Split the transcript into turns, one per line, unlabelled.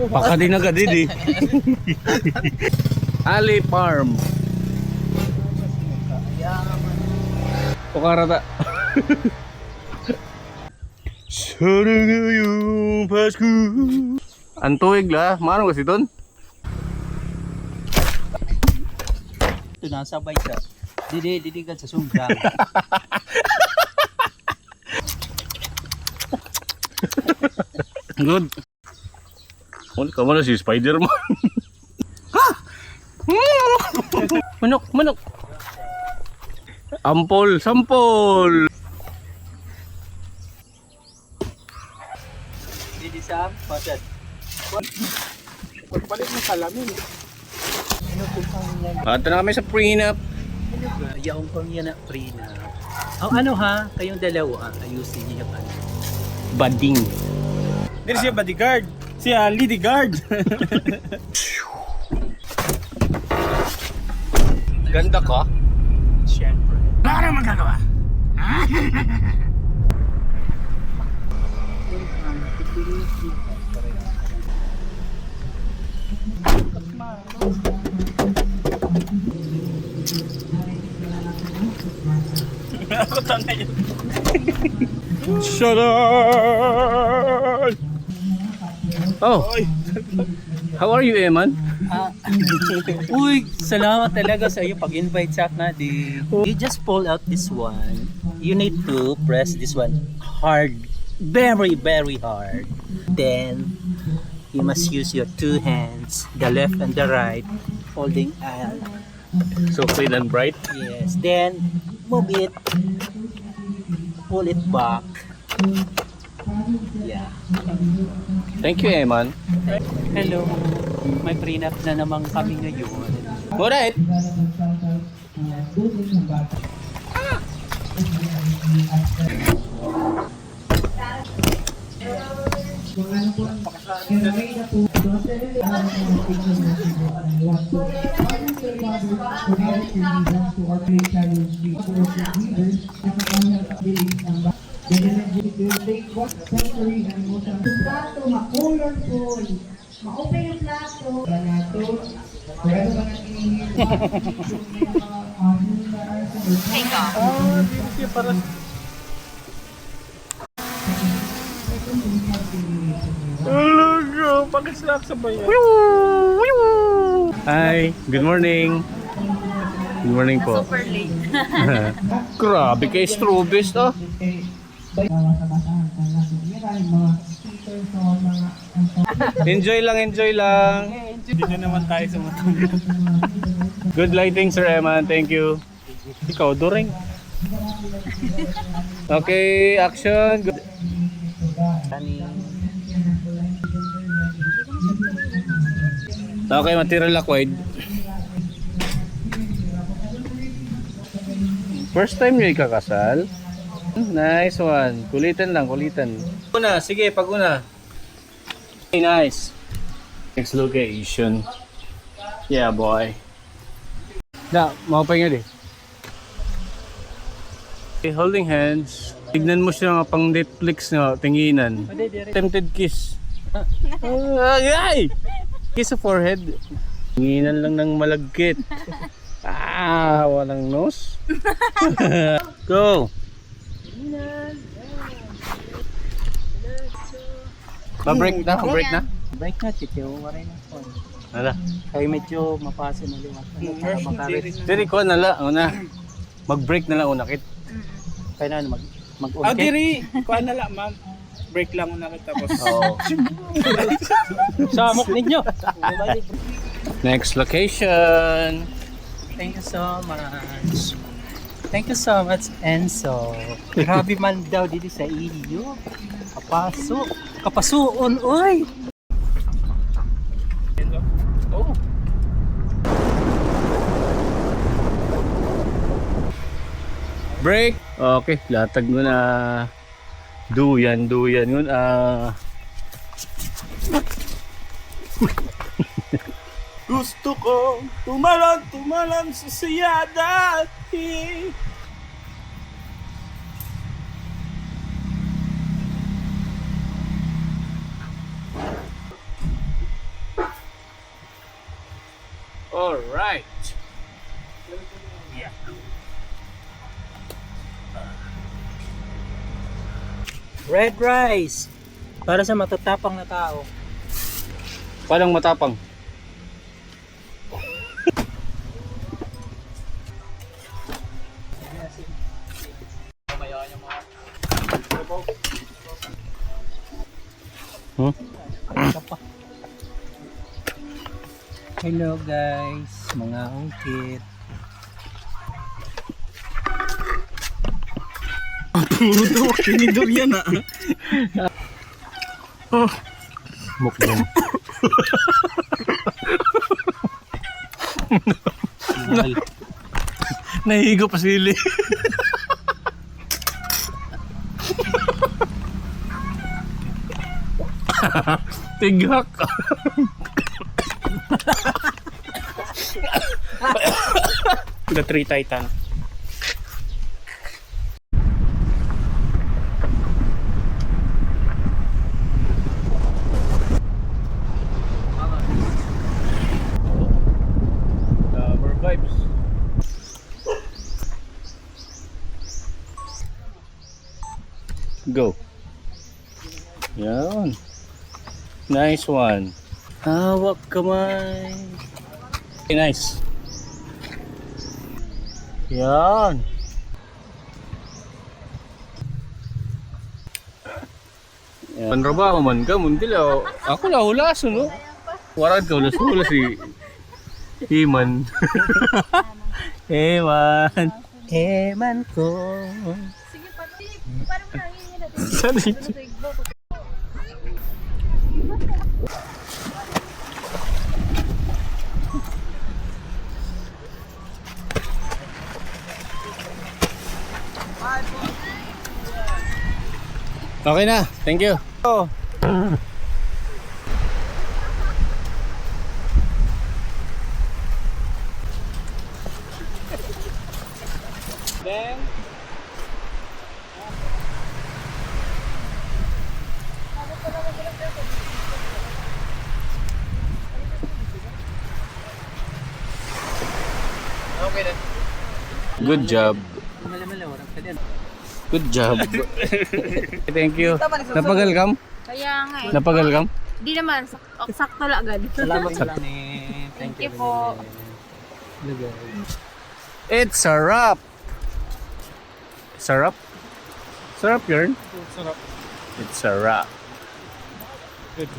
Pakadin na kadidi. Ali Farm. Pukarata. Sarang yung Pasko. Antuig lah, mano kasi doon?
Ito nasabay siya. Didigan sa sumbrang.
Good. Kamu na si Spider-Man. Ha! Manok. Ampol, sampol.
Didi Sam, paset.
Pagbalik ng salamin.
At na kami sa prenup.
Yaong pang yan na prina. Oh, ano ha? Kayong dalawa, ayusin niyo pa.
Bading.
Hindi siya bodyguard. Siya lady guard.
Ganda ka?
Siyempre.
Wala ka magagawa. Ako tanga yun.
Shut up! Oh, how are you, Eman?
Uy, salamat talaga sa iyo pag-invite sa akin. You just pull out this one. You need to press this one hard. Very, very hard. Then, you must use your two hands, the left and the right, holding
So clean and bright.
yes. Then, move it. Pull it back. Yeah.
Thank you, Eman.
Hello. May prenup na naman kami ngayon.
Alright.
Plato, ma-colorful. Ma-open yung plato. Plato. Pero ba natin
Alaga, pag-slap sa bayan.
Hi, good morning. Good morning po.
Super late.
Grabe kay Strobist, oh. Enjoy lang.
Hindi na naman tayo sa matulog.
Good lighting, Sir Eman. Thank you. Ikaw, Doring. Okay, action. Good. Okay, material liquid. First time nyo ikakasal? Nice one. Kulitan lang. Una, sige, pag una. Okay, nice. Next location. Yeah, boy. Mau pa nga di. Okay, holding hands. Tignan mo siya nga pang Netflix na tinginan. Tempted kiss. Ay! Kiss sa forehead. Tinginan lang ng malagkit. Walang nose. Go! Break na?
Break na, titiyo. Waray na po.
Nala.
Kaya medyo mapasa na liwat.
Diri ko nala. Una. Mag-break na lang una kit.
Kaya na
Ah, diri. Kuha na lang, ma'am. Break lang muna kita, boss.
Oh.
Samok ninyo.
Next location.
Thank you so much. Thank you so much, Enzo. Grabe man daw dito sa iyo. Kapasuon, oy!
Oh. Break. Okay, latag mo na. Duyan ngun.
Gusto ko tumalon sa saya dati.
Alright.
Red rice. Para sa matatapang na tao.
Palang matapang. Hmm?
Hello guys, mga ungkit.
Tinidor yan ah.
Mukbang. Nahihigo pa sili. Tigak.
The Three Titan.
Summer vibes. Go. Yan. Nice one. Hawak kamay. Okay, nice. Yan. Panrabaho man ka, mundila. Ako na hulaso, no? Warad ka, hulas-hulas si Himan. Himan.
Eman ko.
Sige, pati. Parang nangingin natin.
Saan ito? Okay na, thank you. Oh.
Then,
Good job. Good job. Thank you. Napagal kam?
Kaya nga eh.
Napagal kam?
Di naman, sakto lang agad.
Salamat sa ni.
Thank you po.
It's a wrap. It's a wrap? It's a wrap, Yarn?
sarap.
It's a wrap.
Good.